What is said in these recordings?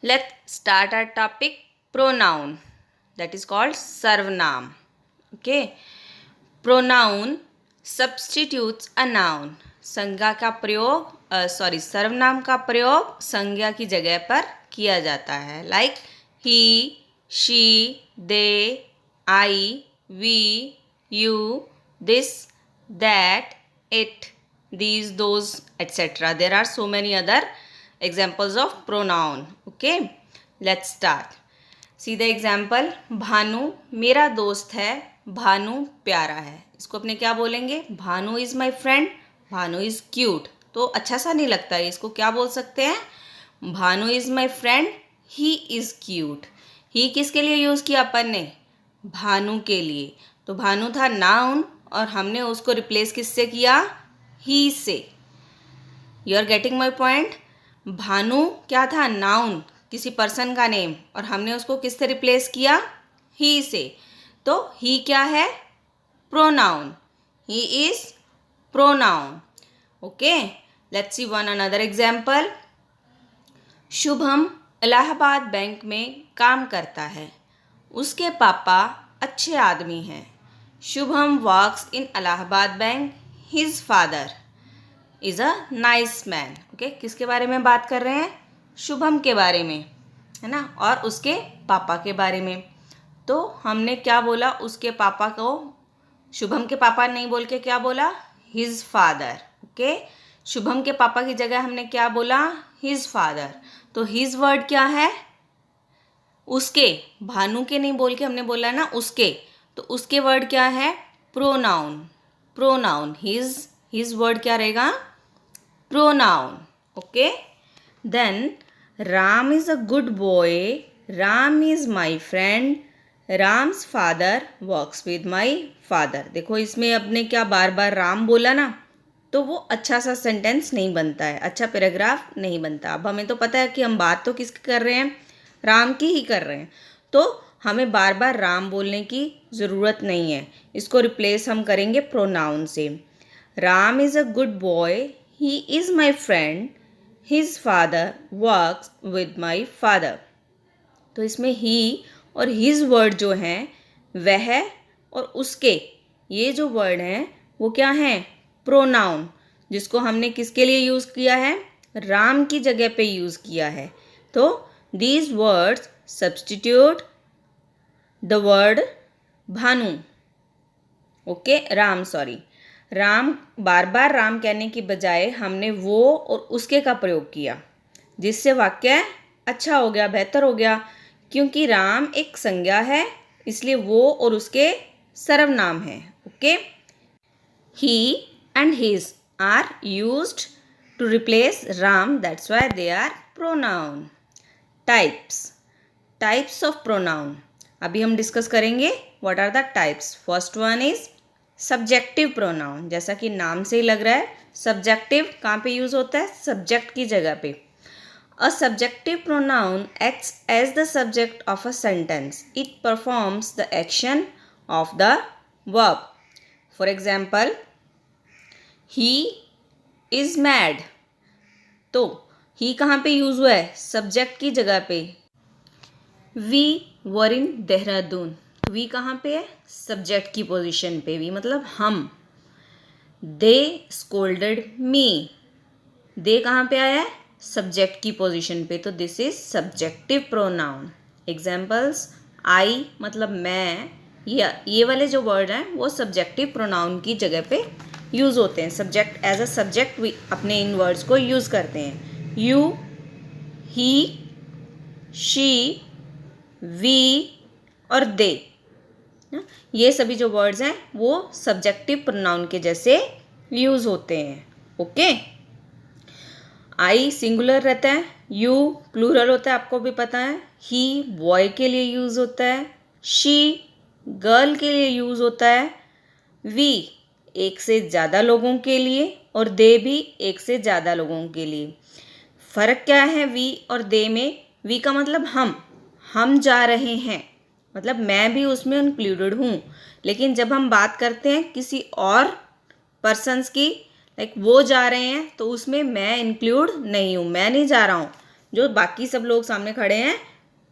Let's start our topic pronoun, that is called सर्वनाम. Okay. Pronoun substitutes a noun. संज्ञा का प्रयोग सर्वनाम का प्रयोग संज्ञा की जगह पर किया जाता है. Like he, she, they, I, we, you, this, that, it, these, those, etc. There are so many other examples of pronoun. Okay, let's start. See the example. Bhanu मेरा दोस्त है, भानु प्यारा है. इसको अपने क्या बोलेंगे? Bhanu is my friend, Bhanu is cute. तो अच्छा सा नहीं लगता है, इसको क्या बोल सकते हैं? Bhanu is my friend, he is cute. He किसके लिए यूज़ किया अपन ने? भानु के लिए. तो भानु था नाउन और हमने उसको रिप्लेस किससे किया? ही से. You are getting my point. Bhanu क्या था? नाउन, किसी पर्सन का नेम, और हमने उसको किससे रिप्लेस किया? ही से. तो ही क्या है? Pronoun. He is pronoun. Okay, let's see one another example. Shubham Allahabad bank में काम करता है. उसके पापा अच्छे आदमी हैं. Shubham works in Allahabad bank. His father is a nice man. Okay, किसके बारे में बात कर रहे हैं? शुभम के बारे में, है ना, और उसके पापा के बारे में. तो हमने क्या बोला? उसके पापा को शुभम के पापा नहीं बोल के क्या बोला? His father. ओके, शुभम के पापा की जगह हमने क्या बोला? His father. तो हिज वर्ड क्या है? उसके. भानु के नहीं बोल के हमने बोला ना उसके. तो उसके वर्ड क्या है? प्रोनाउन. प्रोनाउन. हिज वर्ड क्या रहेगा? Pronoun. Okay, then Ram is a good boy, Ram is my friend, Ram's father works with my father. देखो इसमें अपने क्या बार बार राम बोला ना, तो वो अच्छा सा सेंटेंस नहीं बनता है, अच्छा पैराग्राफ नहीं बनता. अब हमें तो पता है कि हम बात तो किसकी कर रहे हैं? राम की ही कर रहे हैं. तो हमें बार बार राम बोलने की ज़रूरत नहीं है. इसको रिप्लेस हम करेंगे प्रोनाउन से. Ram is a good boy, he is my friend, his father works with my father. तो इसमें ही और हिज वर्ड जो हैं वह और उसके, ये जो वर्ड हैं वो क्या हैं? प्रोनाउन, जिसको हमने किसके लिए यूज़ किया है? राम की जगह पे यूज़ किया है. तो these words substitute the word Bhanu. Okay, Ram, sorry, Ram. बार बार राम कहने की बजाय हमने वो और उसके का प्रयोग किया, जिससे वाक्य अच्छा हो गया, बेहतर हो गया. क्योंकि राम एक संज्ञा है, इसलिए वो और उसके सर्वनाम है. Okay, he and his are used to replace ram, that's why they are pronoun. Types of pronoun अभी हम डिस्कस करेंगे. what are the types? first one is subjective pronoun. जैसा कि नाम से ही लग रहा है, subjective कहाँ पे यूज़ होता है? सब्जेक्ट की जगह पे. A subjective pronoun acts as the subject of a sentence. It performs the action of the verb. For example, he is mad. तो ही कहाँ पे यूज़ हुआ है? सब्जेक्ट की जगह पे. we were in Dehradun. we कहाँ पे है? सब्जेक्ट की पोजीशन पे. we मतलब हम. they scolded me. they कहाँ पे आया है? सब्जेक्ट की पोजीशन पे. तो this is subjective pronoun. Examples, I मतलब मैं, ये वाले जो वर्ड हैं वो सब्जेक्टिव प्रोनाउन की जगह पे यूज़ होते हैं. सब्जेक्ट, एज अ सब्जेक्ट अपने इन वर्ड्स को यूज़ करते हैं. यू, ही, शी, वी और दे, ये सभी जो वर्ड्स हैं वो सब्जेक्टिव प्रोनाउन के जैसे यूज़ होते हैं. ओके, आई सिंगुलर रहता है, यू प्लूरल होता है, आपको भी पता है. ही बॉय के लिए यूज़ होता है, शी गर्ल के लिए यूज़ होता है, वी एक से ज़्यादा लोगों के लिए और दे भी एक से ज़्यादा लोगों के लिए. फ़र्क क्या है वी और दे में? वी का मतलब हम जा रहे हैं, मतलब मैं भी उसमें इंक्लूडेड हूँ. लेकिन जब हम बात करते हैं किसी और पर्सन्स की, लाइक वो जा रहे हैं, तो उसमें मैं इंक्लूड नहीं हूँ, मैं नहीं जा रहा हूँ. जो बाकी सब लोग सामने खड़े हैं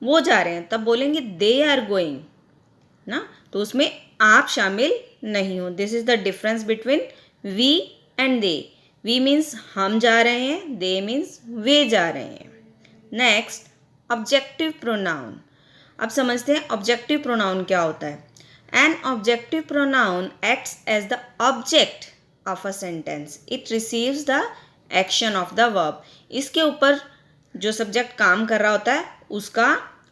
वो जा रहे हैं, तब बोलेंगे दे आर गोइंग ना, तो उसमें आप शामिल नहीं हो। This is the difference between we and they. We means हम जा रहे हैं, दे मीन्स वे जा रहे हैं। Next, objective pronoun. अब समझते हैं ऑब्जेक्टिव प्रोनाउन क्या होता है। An objective pronoun acts as the object of a sentence, it receives the action of the verb. इसके ऊपर जो सब्जेक्ट काम कर रहा होता है उसका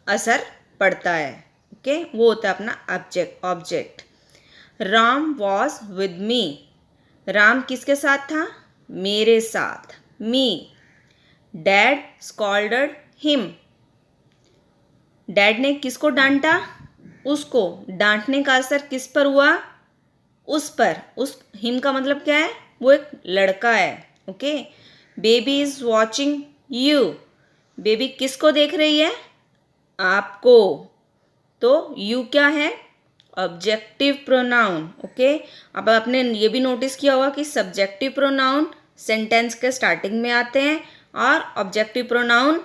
असर पड़ता है। ओके, वो होता है अपना object. Ram was with me. Ram किसके साथ था? मेरे साथ, me. Dad scolded him. Dad ने किसको डांटा? उसको। डांटने का असर किस पर हुआ? उस पर। उस हिम का मतलब क्या है? वो एक लड़का है। Okay. Baby is watching you. Baby किसको देख रही है? आपको। तो यू क्या है? Objective pronoun. ओके। अब आपने ये भी नोटिस किया होगा कि सब्जेक्टिव प्रोनाउन सेंटेंस के स्टार्टिंग में आते हैं और ऑब्जेक्टिव प्रोनाउन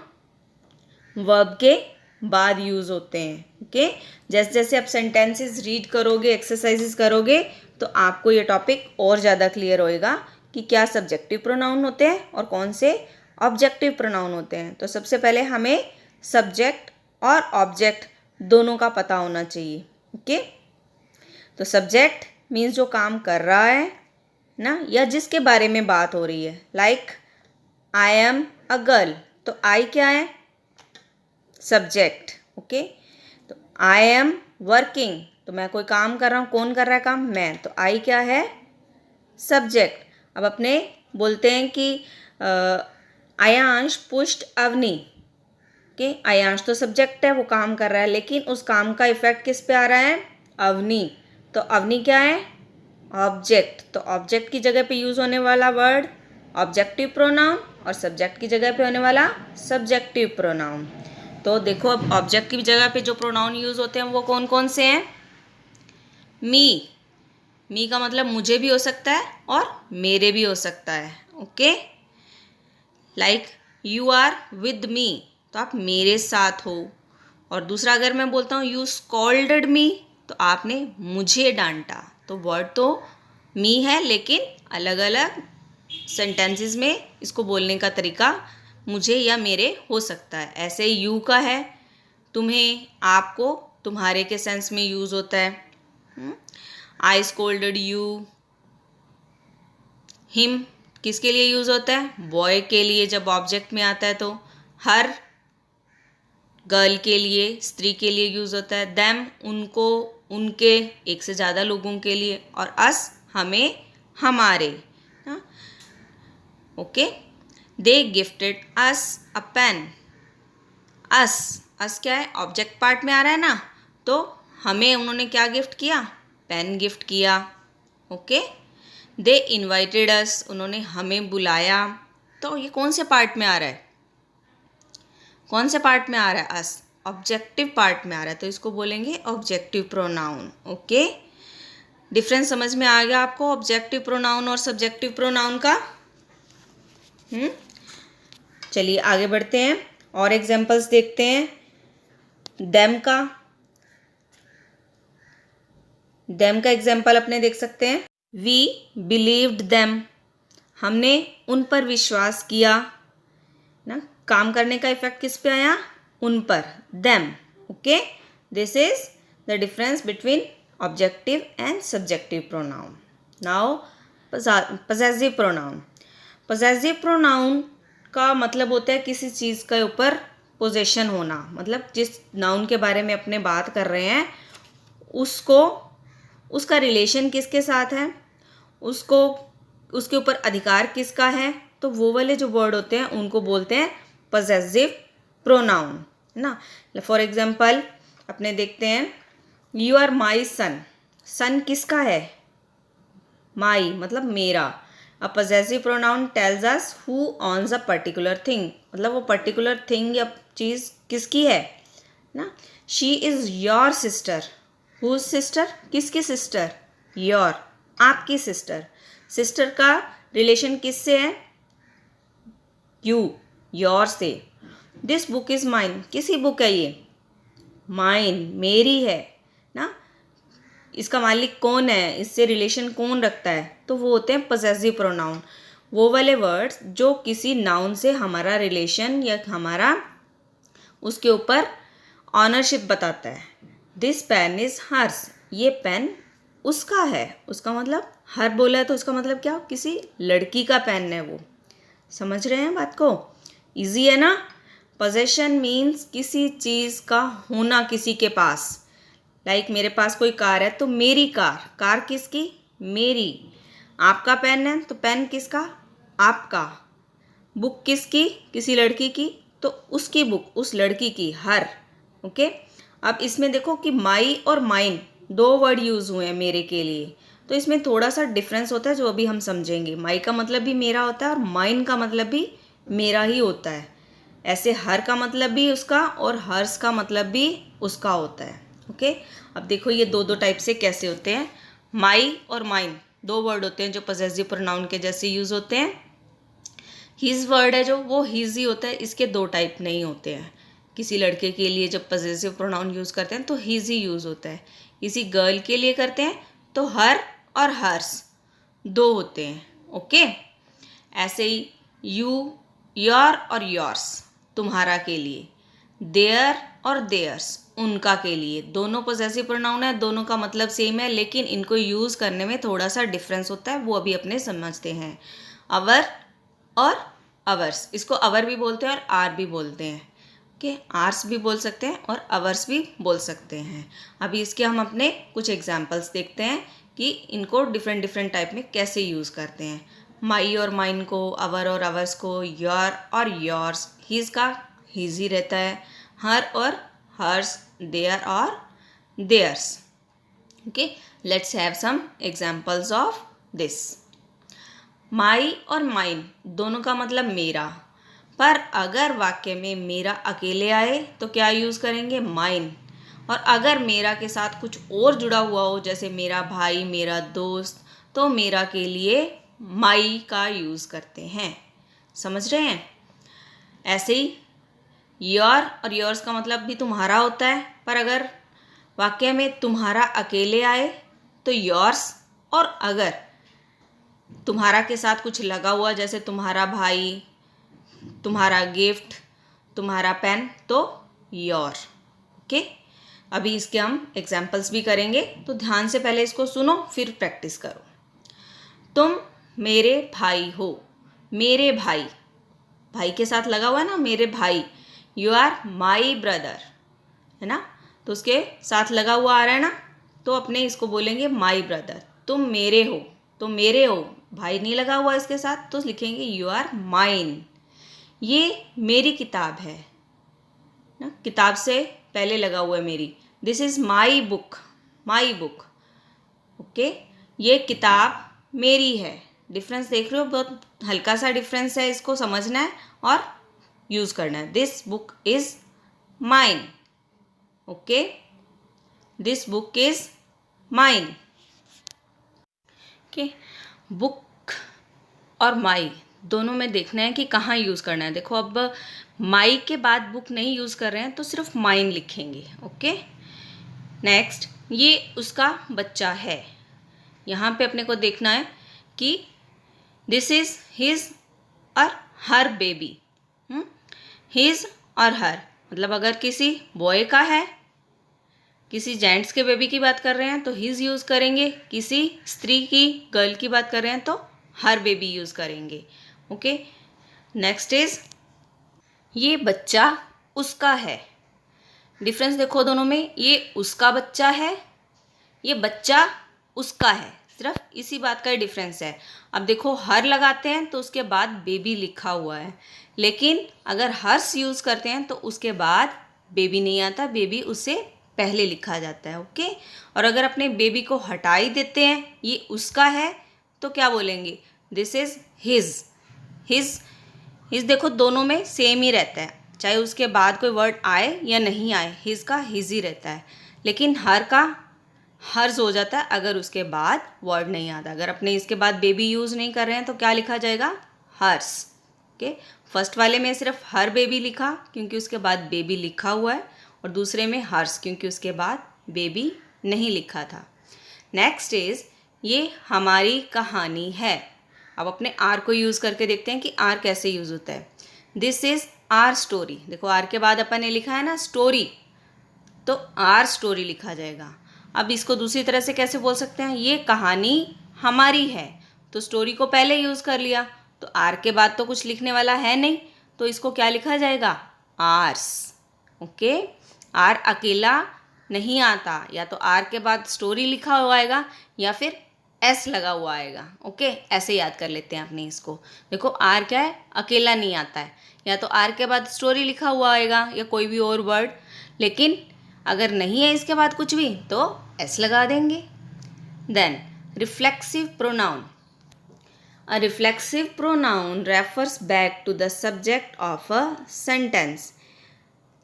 वर्ब के बाद यूज होते हैं। ओके। जैसे जैसे आप सेंटेंसेस रीड करोगे, एक्सरसाइजेस करोगे, तो आपको ये टॉपिक और ज़्यादा क्लियर होएगा कि क्या सब्जेक्टिव प्रोनाउन होते हैं और कौन से ऑब्जेक्टिव प्रोनाउन होते हैं। तो सबसे पहले हमें सब्जेक्ट और ऑब्जेक्ट दोनों का पता होना चाहिए। ओके। तो सब्जेक्ट मीन्स जो काम कर रहा है ना, या जिसके बारे में बात हो रही है। Like I am a girl, तो आई क्या है? सब्जेक्ट। ओके। तो आई एम वर्किंग, तो मैं कोई काम कर रहा हूँ। कौन कर रहा है काम? मैं। तो आई क्या है? सब्जेक्ट। अब अपने बोलते हैं कि आयांश पुश्ड अवनी। ओके, आयांश तो सब्जेक्ट है, वो काम कर रहा है, लेकिन उस काम का इफेक्ट किस पे आ रहा है? अवनी। तो अवनी क्या है? ऑब्जेक्ट। तो ऑब्जेक्ट की जगह पे यूज होने वाला वर्ड ऑब्जेक्टिव प्रोनाउन और सब्जेक्ट की जगह पे होने वाला सब्जेक्टिव प्रोनाउन। तो देखो, अब ऑब्जेक्ट की जगह पे जो प्रोनाउन यूज होते हैं वो कौन कौन से हैं? मी। मी का मतलब मुझे भी हो सकता है और मेरे भी हो सकता है। Okay. Like you are with me, तो आप मेरे साथ हो। और दूसरा अगर मैं बोलता हूँ यू स्कॉल्डेड मी, तो आपने मुझे डांटा। तो वर्ड तो मी है, लेकिन अलग अलग सेंटेंसेस में इसको बोलने का तरीका मुझे या मेरे हो सकता है। ऐसे यू का है, तुम्हें, आपको, तुम्हारे के सेंस में यूज होता है। आई स्कोल्डेड यू। हिम किसके लिए यूज होता है? बॉय के लिए जब ऑब्जेक्ट में आता है। तो हर गर्ल के लिए, स्त्री के लिए यूज होता है। देम उनको, उनके, एक से ज़्यादा लोगों के लिए। और अस हमें, हमारे। Okay. They gifted us a pen. Us क्या है? ऑब्जेक्ट पार्ट में आ रहा है ना, तो हमें उन्होंने क्या गिफ्ट किया? पेन गिफ्ट किया। ओके। दे इन्वाइटेड अस, उन्होंने हमें बुलाया। तो ये कौन से पार्ट में आ रहा है? कौन से पार्ट में आ रहा है? अस ऑब्जेक्टिव पार्ट में आ रहा है, तो इसको बोलेंगे ऑब्जेक्टिव प्रोनाउन। ओके। डिफरेंस समझ में आ गया आपको ऑब्जेक्टिव प्रोनाउन और सब्जेक्टिव प्रोनाउन का? चलिए आगे बढ़ते हैं और एग्जांपल्स देखते हैं। देम का एग्जाम्पल अपने देख सकते हैं। वी बिलीव्ड देम, हमने उन पर विश्वास किया ना। काम करने का इफेक्ट किस पे आया? उन पर, them. Okay. This is the difference between objective and subjective pronoun. Now possessive pronoun. Possessive pronoun का मतलब होता है किसी चीज़ के ऊपर पोजेशन होना। मतलब जिस नाउन के बारे में अपने बात कर रहे हैं उसको, उसका रिलेशन किसके साथ है, उसको, उसके ऊपर अधिकार किसका है, तो वो वाले जो वर्ड होते हैं उनको बोलते हैं पजेसिव प्रोनाउन, है ना। फॉर एग्जाम्पल अपने देखते हैं, यू आर माई सन। सन किसका है? माई मतलब मेरा। A possessive pronoun tells us who owns a particular thing, मतलब वो पर्टिकुलर थिंग या चीज़ किसकी है ना। She is your sister. Whose sister? किसकी सिस्टर? योर, आपकी सिस्टर। सिस्टर का रिलेशन किससे है? यू, योर से। दिस बुक इज़ माइन, किसी बुक है ये? माइन, मेरी है ना। इसका मालिक कौन है, इससे रिलेशन कौन रखता है, तो वो होते हैं पजेसिव प्रोनाउन। वो वाले वर्ड्स जो किसी नाउन से हमारा रिलेशन या हमारा उसके ऊपर ऑनरशिप बताता है। दिस पेन इज़ हर्स, ये पेन उसका है। उसका मतलब हर बोला है तो उसका मतलब क्या, किसी लड़की का पेन है वो। समझ रहे हैं बात को? इजी है ना। पोजेशन मीन्स किसी चीज़ का होना किसी के पास। लाइक मेरे पास कोई कार है तो मेरी कार, कार किसकी? मेरी। आपका पेन है तो पेन किसका? आपका। बुक किसकी? किसी लड़की की, तो उसकी बुक, उस लड़की की, हर। ओके। अब इसमें देखो कि माई और माइन दो वर्ड यूज़ हुए हैं मेरे के लिए, तो इसमें थोड़ा सा डिफरेंस होता है जो अभी हम समझेंगे। माई का मतलब भी मेरा होता है और माइन का मतलब भी मेरा ही होता है। ऐसे हर का मतलब भी उसका और हर्स का मतलब भी उसका होता है। ओके। अब देखो ये दो दो टाइप से कैसे होते हैं। माई और माइन दो वर्ड होते हैं जो पजेसिव प्रोनाउन के जैसे यूज़ होते हैं। हिज वर्ड है जो, वो हिज ही होता है, इसके दो टाइप नहीं होते हैं। किसी लड़के के लिए जब पजेसिव प्रोनाउन यूज़ करते हैं तो हिज ही यूज़ होता है। किसी गर्ल के लिए करते हैं तो हर और हर्स दो होते हैं। ओके। ऐसे ही यू, योर और योर्स तुम्हारा के लिए, देयर और देयर्स उनका के लिए, दोनों पॉसेसिव प्रोनाउन है, दोनों का मतलब सेम है, लेकिन इनको यूज़ करने में थोड़ा सा डिफरेंस होता है, वो अभी अपने समझते हैं। अवर और अवर्स, इसको अवर भी बोलते हैं और आर भी बोलते हैं। ओके, आर्स भी बोल सकते हैं और अवर्स भी बोल सकते हैं। अभी इसके हम अपने कुछ एग्जाम्पल्स देखते हैं कि इनको डिफरेंट डिफरेंट टाइप में कैसे यूज़ करते हैं। माई और माइन को, अवर और अवर्स को, योर और योर्स, हीज का हीज ही रहता है, हर और हर्स, देयर और theirs. Okay, let's have some examples of this. My और माइन दोनों का मतलब मेरा, पर अगर वाक्य में मेरा अकेले आए तो क्या यूज़ करेंगे? माइन। और अगर मेरा के साथ कुछ और जुड़ा हुआ हो, जैसे मेरा भाई, मेरा दोस्त, तो मेरा के लिए माई का यूज़ करते हैं। समझ रहे हैं? ऐसे ही योर और योर्स का मतलब भी तुम्हारा होता है, पर अगर वाक्य में तुम्हारा अकेले आए तो योर्स, और अगर तुम्हारा के साथ कुछ लगा हुआ जैसे तुम्हारा भाई, तुम्हारा गिफ्ट, तुम्हारा पेन, तो योर। ओके, अभी इसके हम एग्जाम्पल्स भी करेंगे, तो ध्यान से पहले इसको सुनो फिर प्रैक्टिस करो। तुम मेरे भाई हो, मेरे भाई, भाई के साथ लगा हुआ है ना, मेरे भाई। यू आर माई ब्रदर, है ना, तो उसके साथ लगा हुआ आ रहा है ना, तो अपने इसको बोलेंगे माई ब्रदर। तुम मेरे हो, तो मेरे हो, भाई नहीं लगा हुआ इसके साथ, तो लिखेंगे यू आर माइन। ये मेरी किताब है ना, किताब से पहले लगा हुआ है मेरी। This is my book, my book. Okay, ये किताब मेरी है। डिफरेंस देख रहे हो, बहुत हल्का सा डिफरेंस है, इसको समझना है और यूज़ करना है। This book is mine. Okay, this book is mine. Okay, book और माई दोनों में देखना है कि कहाँ यूज़ करना है। देखो अब माई के बाद बुक नहीं यूज़ कर रहे हैं तो सिर्फ माइन लिखेंगे। ओके, नेक्स्ट, ये उसका बच्चा है। यहाँ पे अपने को देखना है कि दिस इज़ हिज और हर बेबी। हिज और हर मतलब अगर किसी बॉय का है, किसी जेंट्स के बेबी की बात कर रहे हैं तो हिज यूज़ करेंगे, किसी स्त्री की, गर्ल की बात कर रहे हैं तो हर बेबी यूज़ करेंगे। ओके, नेक्स्ट इज ये बच्चा उसका है। डिफरेंस देखो दोनों में, ये उसका बच्चा है, ये बच्चा उसका है, सिर्फ इसी बात का ही डिफरेंस है। अब देखो हर लगाते हैं तो उसके बाद बेबी लिखा हुआ है, लेकिन अगर हर्स यूज़ करते हैं तो उसके बाद बेबी नहीं आता, बेबी उससे पहले लिखा जाता है। ओके, और अगर अपने बेबी को हटा ही देते हैं, ये उसका है, तो क्या बोलेंगे? This is his. हिज देखो दोनों में सेम ही रहता है, चाहे उसके बाद कोई वर्ड आए या नहीं आए, हिज का हिज ही रहता है। लेकिन हर का हर्ज हो जाता है अगर उसके बाद वर्ड नहीं आता। अगर अपने इसके बाद बेबी यूज़ नहीं कर रहे हैं तो क्या लिखा जाएगा? हर्स। ओके, फर्स्ट वाले में सिर्फ हर बेबी लिखा क्योंकि उसके बाद बेबी लिखा हुआ है, और दूसरे में हर्स क्योंकि उसके बाद बेबी नहीं लिखा था। नेक्स्ट इज ये हमारी कहानी है। अब अपने आर को यूज़ करके देखते हैं कि आर कैसे यूज़ होता है। This is our story. देखो आर के बाद अपन ने लिखा है ना स्टोरी, तो आर स्टोरी लिखा जाएगा। अब इसको दूसरी तरह से कैसे बोल सकते हैं, ये कहानी हमारी है, तो स्टोरी को पहले यूज़ कर लिया, तो आर के बाद तो कुछ लिखने वाला है नहीं, तो इसको क्या लिखा जाएगा, आर्स। ओके, आर अकेला नहीं आता, या तो आर के बाद स्टोरी लिखा हुआ आएगा या फिर एस लगा हुआ आएगा। ओके, ऐसे याद कर लेते हैं अपने इसको। देखो आर क्या है, अकेला नहीं आता है, या तो आर के बाद स्टोरी लिखा हुआ आएगा या कोई भी और वर्ड, लेकिन अगर नहीं है इसके बाद कुछ भी तो एस लगा देंगे। Then reflexive pronoun. A reflexive pronoun refers back to the subject of a sentence.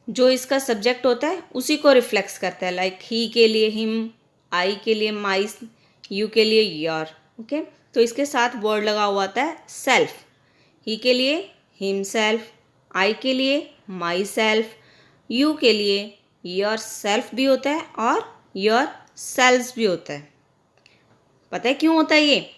जो इसका सब्जेक्ट होता है उसी को रिफ्लेक्स करता है। लाइक ही के लिए हिम, आई के लिए माई, यू के लिए योर। ओके, तो इसके साथ वर्ड लगा हुआ आता है सेल्फ। ही के लिए हिम सेल्फ, आई के लिए माई सेल्फ, यू के लिए योर सेल्फ भी होता है और योर सेल्व्स भी होता है। पता है क्यों होता है ये?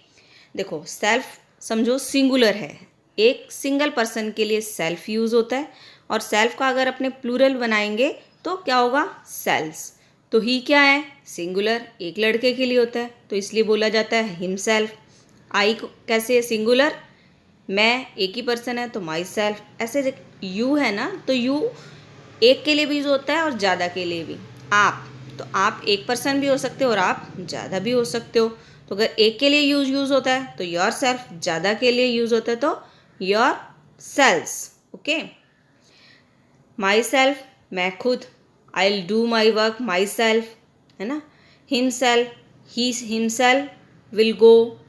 देखो सेल्फ समझो सिंगुलर है, एक सिंगल पर्सन के लिए सेल्फ यूज़ होता है, और सेल्फ का अगर अपने प्लूरल बनाएंगे तो क्या होगा, सेल्स। तो ही क्या है, सिंगुलर, एक लड़के के लिए होता है, तो इसलिए बोला जाता है हिम सेल्फ। आई कैसे है, सिंगुलर, मैं एक ही पर्सन है तो माई सेल्फ। ऐसे यू है ना, तो यू एक के लिए भी यूज़ होता है और ज़्यादा के लिए भी। आप, तो आप एक पर्सन भी हो सकते हो और आप ज़्यादा भी हो सकते हो। तो अगर एक के लिए यूज़ होता है तो योर सेल्फ, ज़्यादा के लिए यूज़ होता है तो yourselves. Okay, myself, मैं खुद, I will do my work myself, है ना। Himself, he himself will go,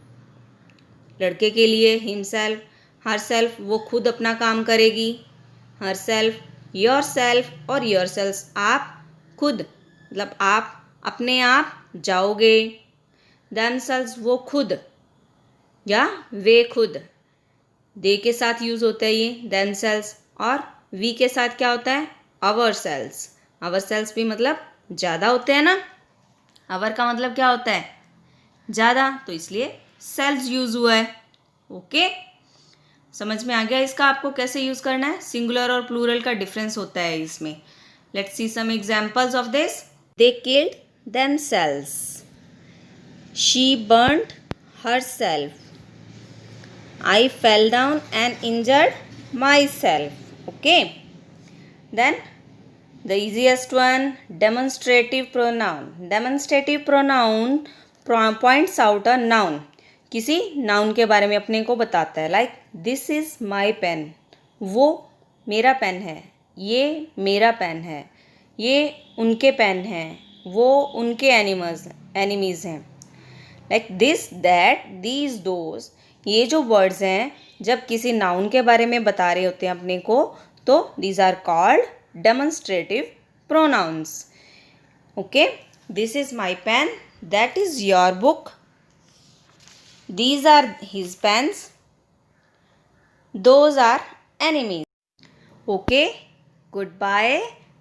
लड़के के लिए हिम सेल्फ। हर सेल्फ, वो खुद अपना काम करेगी, हर सेल्फ। योर सेल्फ और योर सेल्स, आप खुद, मतलब आप अपने आप जाओगे। देमसेल्व्स, वो खुद या वे खुद, दे के साथ यूज़ होता है ये देमसेल्व्स, और वी के साथ क्या होता है, आवर सेल्स। आवर सेल्स भी मतलब ज़्यादा होते हैं ना, आवर का मतलब क्या होता है, ज़्यादा, तो इसलिए सेल्स यूज़ हुआ है। ओके, समझ में आ गया इसका आपको कैसे यूज़ करना है। सिंगुलर और प्लूरल का डिफरेंस होता है इसमें। Let's see some examples of this. They killed themselves, she burned herself, I fell down and injured myself. Okay, then the easiest one, demonstrative pronoun. Demonstrative pronoun points out a noun. किसी noun के बारे में अपने को बताता है। Like this is my pen, वो मेरा पेन है, ये मेरा पेन है, ये उनके पेन हैं, वो उनके एनिमीज़ हैं। Like this, that, these, those, ये जो वर्ड्स हैं जब किसी नाउन के बारे में बता रहे होते हैं अपने को, तो these are called demonstrative pronouns. Okay, this is my pen, that is your book, these are his pens, those are enemies. Okay, goodbye.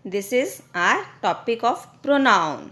This is our topic of pronoun.